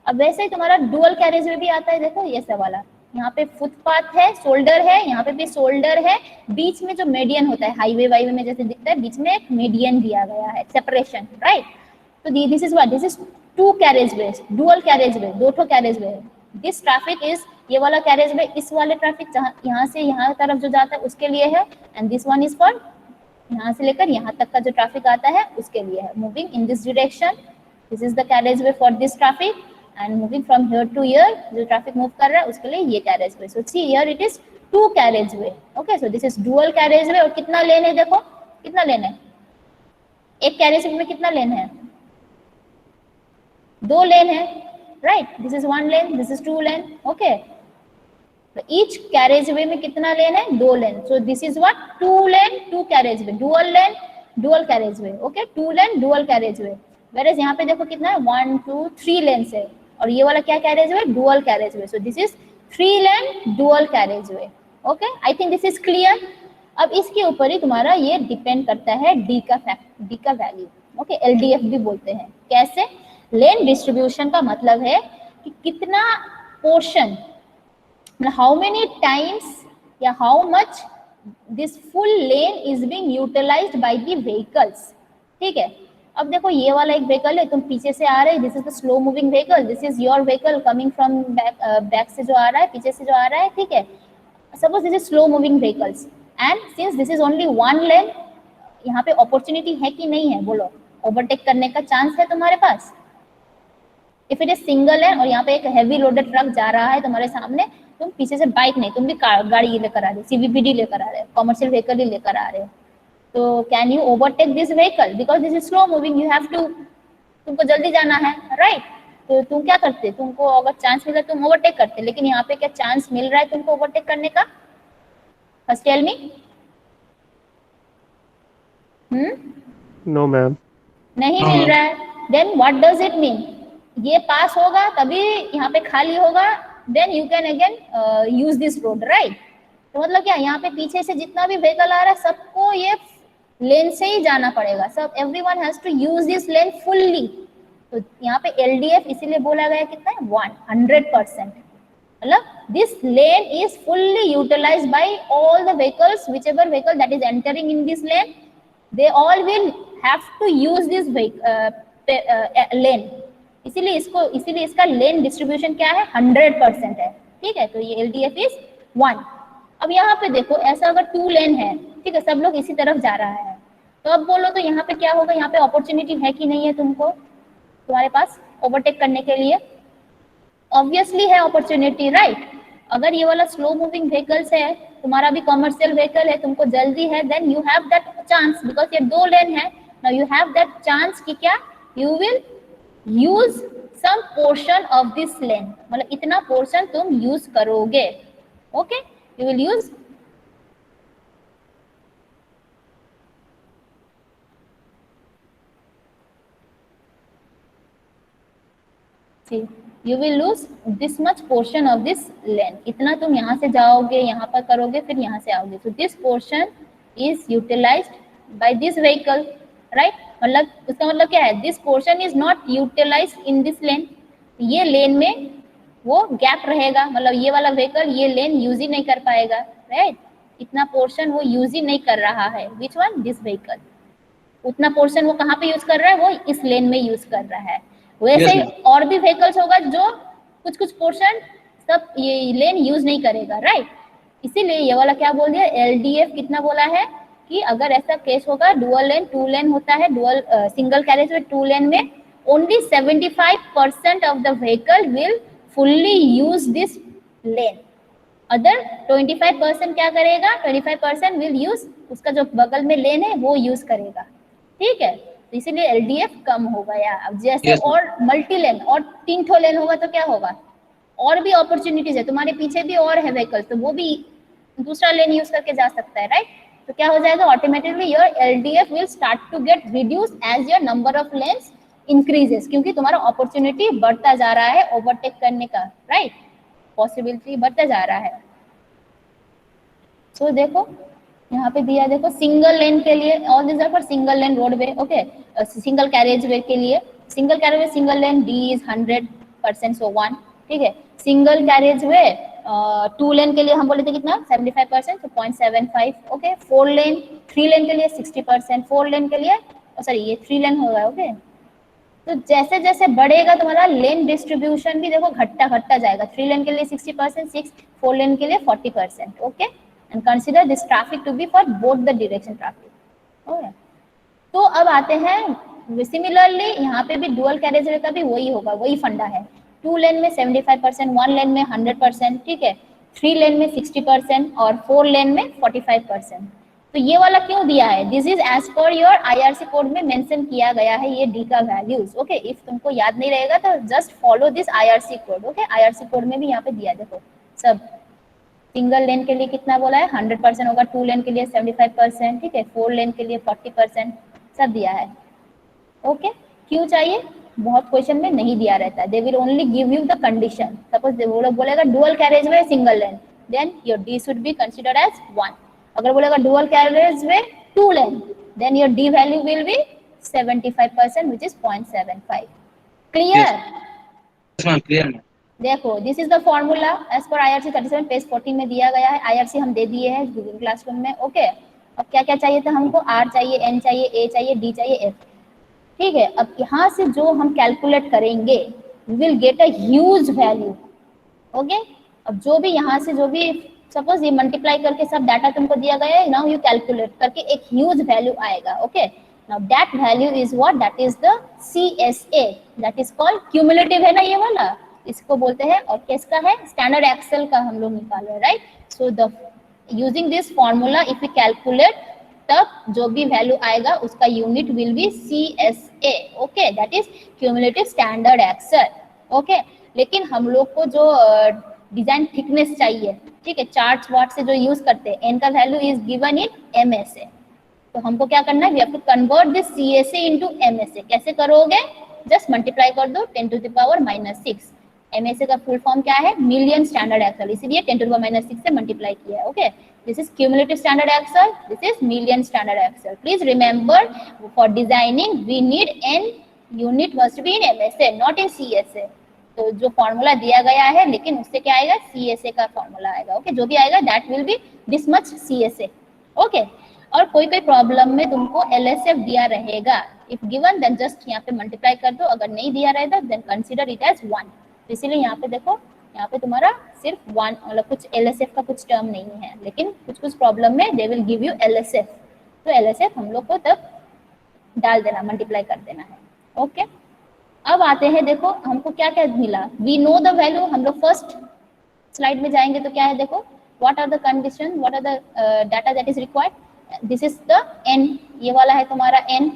अब वैसे ही तुम्हारा डुअल कैरेज वे भी आता है. देखो ये सब वाला, यहाँ पे फुटपाथ है, शोल्डर है, यहाँ पे भी शोल्डर है, बीच में जो मीडियन होता है, हाईवे वाईवे में जैसे दिखता है, बीच में एक मीडियन दिया गया है, सेपरेशन. राइट, तो this is what, this is 2 carriage way, dual carriage way, 2 carriage way. This traffic is, ये वाला कैरेज वे इस वाले ट्रैफिक यहाँ से यहाँ तरफ जो जाता है उसके लिए है, and this one is for यहाँ से लेकर यहाँ तक का जो ट्रैफिक आता है उसके लिए है. Moving in this direction, this is the carriage way for this traffic, and moving from here to here, जो ट्रैफिक मूव कर रहा है उसके लिए ये carriage way. So see here it is 2 carriage way. Okay, so this is dual carriage वे. और कितना lane है, देखो कितना लेन है, एक कैरेज वे में कितना लेन है, 2 लेन है. Right, this is 1 lane, this is 2 lane. Okay, तो ईच कैरेज वे में कितना लेन है, 2 lane, so this is what 2 lane 2 carriage way, dual lane dual carriage way, okay 2 lane dual carriage way. Whereas यहाँ पे देखो कितना है 1 2 3 लेन है, और ये वाला क्या carriage way, dual carriage way, so this is 3 lane dual carriage way, okay I think this is clear. अब इसके ऊपर ही तुम्हारा ये डिपेंड करता है डी का वैल्यू, ओके एलडीएफ भी बोलते हैं। कैसे, लेन डिस्ट्रीब्यूशन का मतलब है कि कितना पोर्शन, हाउ मेनी टाइम्स या how much this full lane is being utilised by the vehicles, ठीक है। अब देखो ये वाला एक व्हीकल है, तुम पीछे से आ रहे, this is the slow moving vehicle, this is your vehicle coming from back से जो आ रहा है, पीछे से जो आ रहा है, ठीक है। Suppose this is slow moving vehicles and since this is only 1 लेन, यहाँ पे अपॉर्चुनिटी है कि नहीं है, बोलो, ओवरटेक करने का चांस है तुम्हारे पास। If it is single lane और यहाँ पे एक हैवी लोडेड ट्रक जा रहा है तुम्हारे सामने, तुम पीछे से बाइक नहीं, तुम भी गाड़ी लेकर आ रहे हो, सीवीपीडी लेकर आ रहे हो, कमर्शियल व्हीकल ही लेकर आ रहे हो, तो can you overtake this vehicle, because this is slow moving, you have to, तुमको जल्दी जाना है, राइट। तो तुम क्या करते, तुमको अगर चांस मिला तुम ओवरटेक करते, लेकिन यहाँ पे क्या चांस मिल रहा है तुमको ओवरटेक करने का, first tell me. No ma'am, नहीं मिल रहा है, then what does it mean, ये पास होगा तभी यहाँ पे खाली होगा, then you can again use this road, right. तो मतलब क्या, यहाँ पे पीछे से जितना भी व्हीकल आ रहा है सबको ये लेन से ही जाना पड़ेगा, सब everyone has to use this lane fully. तो यहाँ पे एलडीएफ इसीलिए बोला गया कितना है 100%, मतलब this lane is fully utilised by all the vehicles, whichever vehicle that is entering in this lane, they all will have to use this lane, इसीलिए इसका लेन डिस्ट्रीब्यूशन क्या है 100% है, ठीक है। तो ये एलडीएफ इज 1। अब यहाँ पे देखो ऐसा अगर 2 लेन है, ठीक है, सब लोग इसी तरफ जा रहा है, तो अब बोलो तो यहाँ पे क्या होगा, यहाँ पे अपॉर्चुनिटी है कि नहीं है तुमको, तुम्हारे पास ओवरटेक करने के लिए, ऑब्वियसली है अपॉर्चुनिटी, राइट। अगर ये वाला स्लो मूविंग व्हीकल्स है, तुम्हारा भी कमर्शियल व्हीकल है, तुमको जल्दी है, then you have that chance, because ये 2 लेन है, now you have that chance कि क्या, you will use some portion of this lane, मतलब इतना पोर्शन तुम यूज करोगे, okay, you will use you will lose this much portion of this lane, इतना तुम यहाँ से जाओगे, यहाँ पर करोगे, फिर यहाँ से आओगे, so this portion is utilized by this vehicle, right। मतलब उसका मतलब क्या है, this portion is not utilized in this lane, ये लेन में वो गैप रहेगा, मतलब ये वाला व्हीकल ये लेन यूज ही नहीं कर पाएगा, राइट। इतना पोर्शन वो यूज ही नहीं कर रहा है, which one, this vehicle, उतना पोर्शन वो कहाँ पे यूज कर रहा है, वो इस लेन में यूज कर रहा है। वैसे ही और भी व्हीकल्स होगा जो कुछ पोर्शन सब ये लेन यूज नहीं करेगा, राइट। इसीलिए ये वाला क्या बोल दिया, एलडीएफ कितना बोला है कि अगर ऐसा केस होगा, डुअल लेन 2 लेन होता है, डुअल सिंगल कैरेज में 2 लेन में only 75% of the vehicle will fully use this lane, other 25% क्या करेगा, 25% विल यूज उसका जो बगल में लेन है वो यूज करेगा, ठीक है। तो इसीलिए एलडीएफ कम हो गया। अब जैसे और मल्टी लेन और 3 ठो लेन होगा तो क्या होगा, और भी अपॉर्चुनिटीज है, तुम्हारे पीछे भी और है व्हीकल्स, तो वो भी दूसरा लेन यूज करके जा सकता है, राइट। तो क्या हो जाएगा, automatically your LDF will start to get reduce as your number of lanes increases, क्योंकि तुम्हारा अपॉर्चुनिटी बढ़ता जा रहा है ओवरटेक करने का, राइट, पॉसिबिलिटी बढ़ता जा रहा है। सो देखो यहाँ पे दिया, देखो सिंगल लेन के लिए, all this are for single lane roadway, okay, single carriage way के लिए, single carriage way single lane D is 100%, so 1, ठीक है। सिंगल कैरेज वे 2 लेन के लिए हम बोले थे कितना 75%, तो 0.75, ओके। 4 लेन 3 लेन के लिए 60%, 4 लेन के लिए सॉरी ये 3 लेन होगा, ओके। तो जैसे जैसे बढ़ेगा तुम्हारा लेन डिस्ट्रीब्यूशन भी देखो घटता जाएगा, 3 लेन के लिए 60%, 4 लेन के लिए 40%, okay. and consider this traffic to be for both the direction traffic, okay। तो अब आते हैं सिमिलरली यहाँ पे भी डुअल कैरेज वे का भी वही होगा, वही फंडा है, 2 लेन में 75%, 1 लेन में 100%, ठीक है, 3 लेन में 60% और 4 लेन में 45%। तो ये वाला क्यों दिया है, this is as per your IRC code में मेंशन किया गया है ये डी का वैल्यूज, ओके। इफ तुमको याद नहीं रहेगा तो just follow this IRC code, okay. IRC code में भी यहाँ पे दिया देखो सब सिंगल लेन के लिए कितना बोला है, 100% होगा, 2 लेन के लिए 75%, ठीक है, 4 लेन के लिए 40%, सब दिया है। ओके, क्यों चाहिए, बहुत क्वेश्चन में नहीं दिया रहता है, they will only give you the condition. Suppose वो लोग बोलेगा dual carriage way single lane, then your D should be considered as 1। अगर बोलेगा dual carriage way 2 lane, then your D value will be 75% which is 0.75। Clear? Clear ma'am. देखो this is the formula as per IRC 37 page 14 में दिया गया है। IRC हम दे दिए हैं गूगल क्लासरूम में। ओके, अब क्या क्या चाहिए था हमको, R चाहिए, N चाहिए, A चाहिए, D चाहिए, F, ठीक है। अब यहाँ से जो हम कैलकुलेट करेंगे we will get a huge value. Okay, अब जो भी यहाँ से जो भी सपोज ये मल्टीप्लाई करके सब डाटा तुमको दिया गया है, नाउ यू कैलकुलेट करके एक ह्यूज वैल्यू आएगा। Okay, now that value is what, that is the CSA, that is called cumulative, है ना ये वाला, इसको बोलते हैं। और किसका है, स्टैंडर्ड एक्सेल का हम लोग निकाल रहे हैं, right. So the using this formula if you calculate, तब जो भी वैल्यू आएगा उसका unit will be CSA। Okay, that is cumulative standard axle. Okay, लेकिन हम लोग को जो डिजाइन थिकनेस चाहिए, ठीक है, चार्ट्स वार्ट से जो यूज करते हैं, एन का value is given in MSA। तो हमको क्या करना है, we have to convert this CSA into MSA। कैसे करोगे, जस्ट मल्टीप्लाई कर दो 10⁻⁻6। MSA का फुल फॉर्म क्या है, मिलियन स्टैंडर्ड एक्सेल, इसीलिए 10⁻⁻6 से मल्टीप्लाई किया है। Okay, this is cumulative standard excel, this is million standard excel. Please remember, for designing we need n unit must be in MSA, not in CSA। तो जो formula दिया गया है, लेकिन उससे क्या आएगा, CSA का फॉर्मूला आएगा। ओके, जो भी आएगा that will be this much CSA। Okay, और कोई कोई प्रॉब्लम में तुमको LSF दिया रहेगा, इफ गिवन देन जस्ट यहाँ पे मल्टीप्लाई कर दो, अगर नहीं दिया रहेगा देन कंसीडर इट एज 1। तो इसीलिए यहाँ पे देखो, यहाँ पे तुम्हारा सिर्फ 1, मतलब कुछ LSF का कुछ टर्म नहीं है, लेकिन कुछ कुछ प्रॉब्लम में they will give you LSF। तो LSF हम लोग को तब डाल देना, मल्टीप्लाई कर देना है। ओके, अब आते हैं, देखो हमको क्या क्या मिला, वी नो द वैल्यू। हम लोग फर्स्ट स्लाइड में जाएंगे तो क्या है, देखो what are the condition, what are the data that is required. This is the N, ये वाला है तुम्हारा N,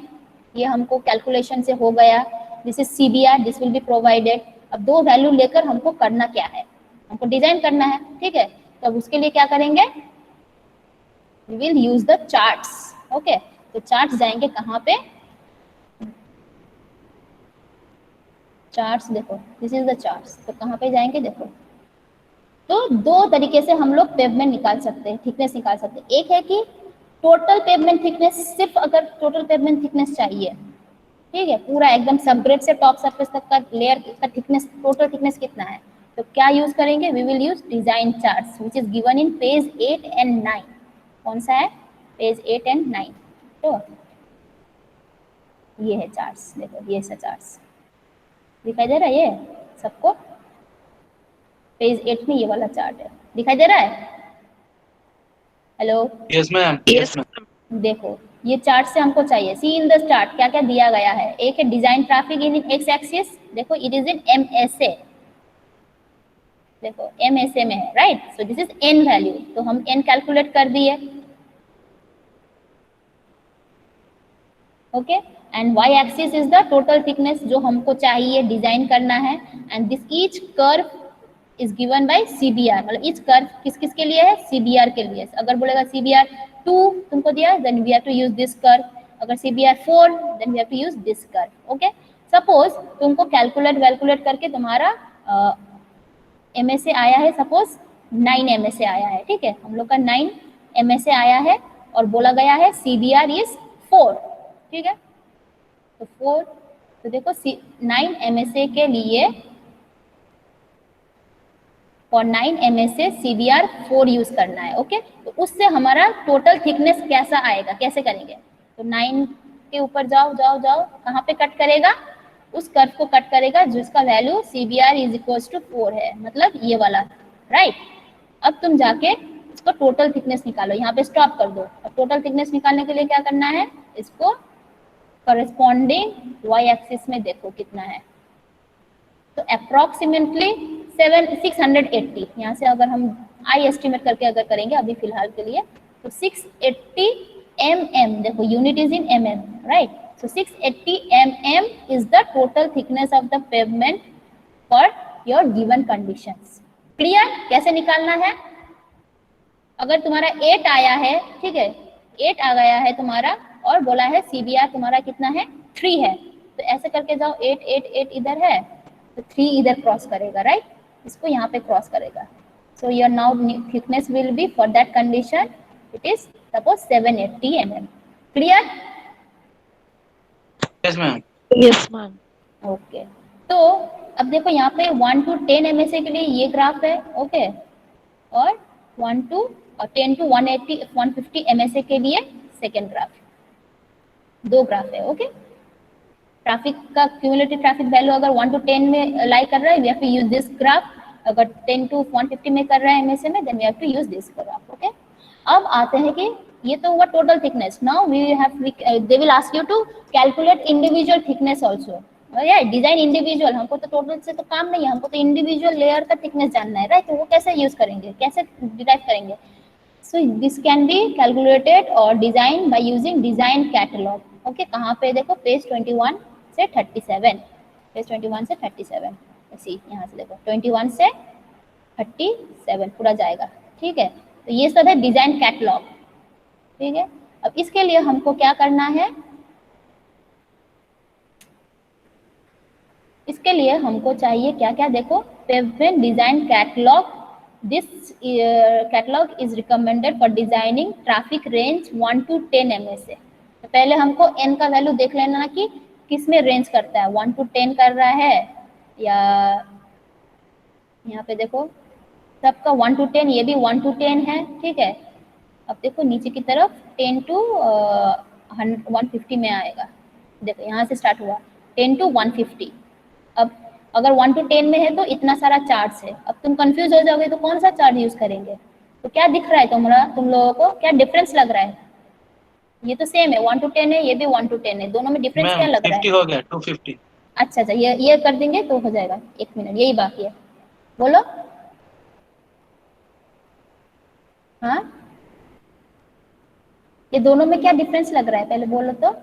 ये हमको कैलकुलेशन से हो गया। This is CBR, this will be provided. अब दो वैल्यू लेकर हमको करना क्या है, हमको डिजाइन करना है, ठीक है। तो अब उसके लिए क्या करेंगे, we will use the charts. Okay, तो चार्ट्स जाएंगे कहाँ पे, चार्ट्स देखो, दिस इज द चार्ट्स। तो कहाँ पे जाएंगे, देखो तो दो तरीके से हम लोग पेवमेंट निकाल सकते हैं, थिकनेस निकाल सकते हैं। एक है कि टोटल पेवमेंट थिकनेस, सिर्फ अगर टोटल पेवमेंट थिकनेस चाहिए, ठीक है, पूरा एकदम सब ग्रेड से टॉप सरफेस तक का लेयर का थिकनेस, टोटल थिकनेस कितना है, तो क्या यूज करेंगे, we will use design charts which is given in page 8 and 9। कौन सा है, पेज 8 एंड 9। तो ये है चार्ट्स, देखो ये सा चार्ट्स दिखाई दे रहा है ये सबको, पेज 8 में ये वाला चार्ट है, दिखाई दे रहा है। Hello, yes ma'am, yes ma'am. देखो ये चार्ट से हमको चाहिए, सी इन द चार्ट क्या क्या दिया गया है। एक है design traffic in x axis, देखो इट इज इन MSA, देखो MSA में है, right. So this is N value, तो हम N कैलकुलेट कर दिए। Okay, and Y axis is the total thickness जो हमको चाहिए डिजाइन करना है, and this each curve is given bye CBR, मतलब ईच कर्व किस किस के लिए है, CBR के लिए। अगर बोलेगा CBR 2 तुमको दिया, then we have to use this curve. अगर CBR 4 then we have to use this curve. Okay, suppose तुमको कैलकुलेट करके तुम्हारा MSA आया है, सपोज 9 MSA आया है, ठीक है, हम लोग का 9 MSA आया है और बोला गया है CBR इज 4, ठीक है। तो 4, तो देखो 9 MSA के लिए, फॉर 9 MSA CBR 4 यूज करना है। ओके, तो उससे हमारा टोटल थिकनेस कैसा आएगा, कैसे करेंगे, तो 9 के ऊपर जाओ जाओ जाओ, कहाँ पे कट करेगा, उस कर्व को कट करेगा जिसका value CBR is equals to 4 है, मतलब ये वाला, राइट। अब तुम जाके इसको टोटल थिकनेस निकालो, यहाँ पे स्टॉप कर दो। अब टोटल थिकनेस निकालने के लिए क्या करना है, इसको करस्पॉन्डिंग Y एक्सिस में देखो कितना है, तो अप्रोक्सीमेटली 680, यहाँ से अगर हम आई एस्टिमेट करके अगर करेंगे अभी फिलहाल के लिए, तो 680 mm, देखो unit is in mm, right. So 680 mm is the total thickness of the pavement for your given conditions. Clear, कैसे निकालना है, अगर तुम्हारा 8 आया है, ठीक है, 8 आ गया है तुम्हारा और बोला है CBR तुम्हारा कितना है, 3 है, तो ऐसे करके जाओ, 8 8 8 इधर है तो 3 इधर क्रॉस करेगा, राइट, इसको यहाँ पे क्रॉस करेगा. So your now thickness will be for that condition it is suppose 780 mm. Clear? Yes, ma'am. Yes, ma'am. Okay. तो अब देखो यहाँ पे 1 to 10 MSA के लिए ये ग्राफ है, ओके, और 1 to 10 to 180 150 MSA के लिए सेकेंड ग्राफ, दो ग्राफ है, ओके. ट्रैफिक का क्यूमुलेटिव ट्रैफिक वैल्यू अगर 1 to 10 में लाई कर रहा है we have to use this graph, अगर 10 to 150 में कर रहा है MSA में then we have to use this graph, okay. अब आते हैं कि ये तो हुआ total thickness. Now we have they will ask you to calculate individual thickness also. या डिजाइन इंडिविजुअल, हमको तो टोटल से तो काम नहीं है, हमको तो इंडिविजुअल लेयर का थिकनेस जानना है, राइट. तो वो कैसे यूज करेंगे, कैसे डिराइव करेंगे. So this can be calculated और design by using design catalogue, okay. कहाँ पे देखो पेज 21 से 37, पेज 21 से 37, ऐसी यहाँ से देखो 21 से 37 पूरा जाएगा, ठीक है. तो ये सब है डिजाइन कैटलॉग, ठीक है. अब इसके लिए हमको क्या करना है, इसके लिए हमको चाहिए क्या क्या, देखो pavement design catalogue. This catalogue is recommended for designing traffic range 1 to 10 MSA. तो पहले हमको n का वैल्यू देख लेना कि किस में रेंज करता है, 1 to 10 कर रहा है या यहाँ पे देखो सबका 1 to 10, ये भी 1 to 10 है, ठीक है. अब देखो नीचे की तरफ 10 to 150 में आएगा, देखो यहाँ से स्टार्ट हुआ 10 to 150. अब अगर 1 to 10 में है तो इतना सारा चार्ट्स है. अब तुम कंफ्यूज हो जाओगे तो कौन सा चार्ट यूज करेंगे. तो क्या दिख रहा है तुम लोगों को, क्या डिफरेंस लग रहा है. ये तो सेम है, 1 to 10 है, ये भी 1 to 10 है, दोनों में डिफरेंस क्या लग रहा है. 50 हो गया, 250. अच्छा अच्छा, ये कर देंगे तो हो जाएगा. 1 मिनट, यही बाकी है, बोलो. हाँ, ये दोनों में क्या डिफरेंस लग रहा है पहले बोलो तो.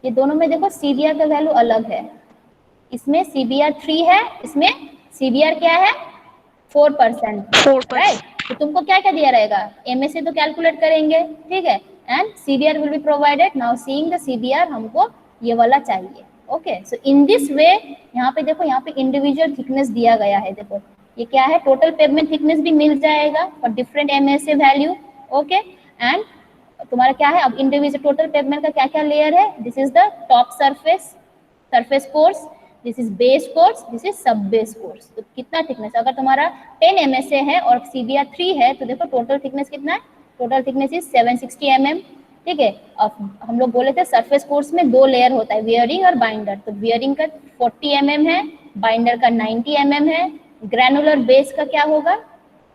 ये दोनों में देखो CBR का वैल्यू अलग है, इसमें CBR 3 है, इसमें CBR क्या है 4%, राइट. तो तुमको क्या क्या दिया रहेगा, MSA तो कैलकुलेट करेंगे, ठीक है, and CBR will be provided. Now seeing the CBR हमको ये वाला चाहिए, ओके. सो इन दिस वे यहाँ पे देखो, यहाँ पे इंडिविजुअल थिकनेस दिया गया है, देखो ये क्या है, टोटल पेवमेंट थिकनेस भी मिल जाएगा for different MSA value, okay. And तुम्हारा क्या है, अब इंडिविजुअल टोटल पेवमेंट का क्या क्या लेयर है. This is the top surface course, this is base course, this is सब बेस कोर्स. तो कितना थिकनेस, अगर तुम्हारा 10 MSA है और CBR 3 है तो देखो टोटल थिकनेस कितना है, टोटल थिकनेस इज 760 mm, ठीक है. अब हम लोग बोले थे सरफेस कोर्स में 2 लेयर होता है, वियरिंग और बाइंडर. तो वियरिंग का 40 mm है, बाइंडर का 90 mm है. ग्रैनुलर बेस का क्या होगा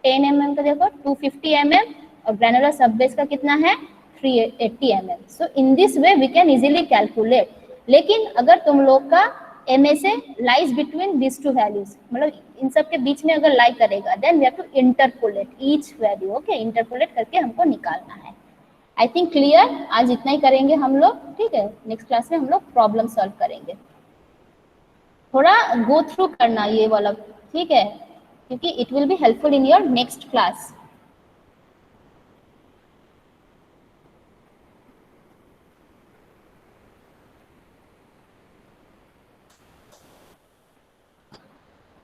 10 mm का देखो 250 mm, और ग्रैनुलर सब बेस का कितना है 380 mm. So in this way we can easily calculate. लेकिन अगर तुम लोग का MSA lies between this two values, मतलब इन सब के बीच में अगर लाई करेगा then we have to interpolate each value, okay. Interpolate करके हमको निकालना है. I think clear. आज इतना ही करेंगे हम लोग, ठीक है. नेक्स्ट क्लास में हम लोग प्रॉब्लम सॉल्व करेंगे. थोड़ा गो थ्रू करना ये वाला, ठीक है, क्योंकि it will be helpful in your next class.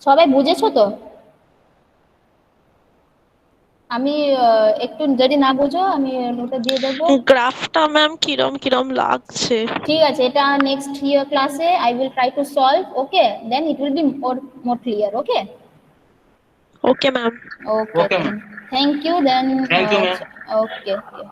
সবাই বুঝেছো তো? আমি একটু যদি না বুঝো আমি নোটে দিয়ে দেবো. গ্রাফটা ম্যাম কিরম কিরম লাগছে. ঠিক আছে, এটা নেক্সট ইয়ার ক্লাসে I will try to solve, okay. Then it will be more clear, okay. Okay ma'am. Okay, thank you then. Thank you, ma'am. Okay okay.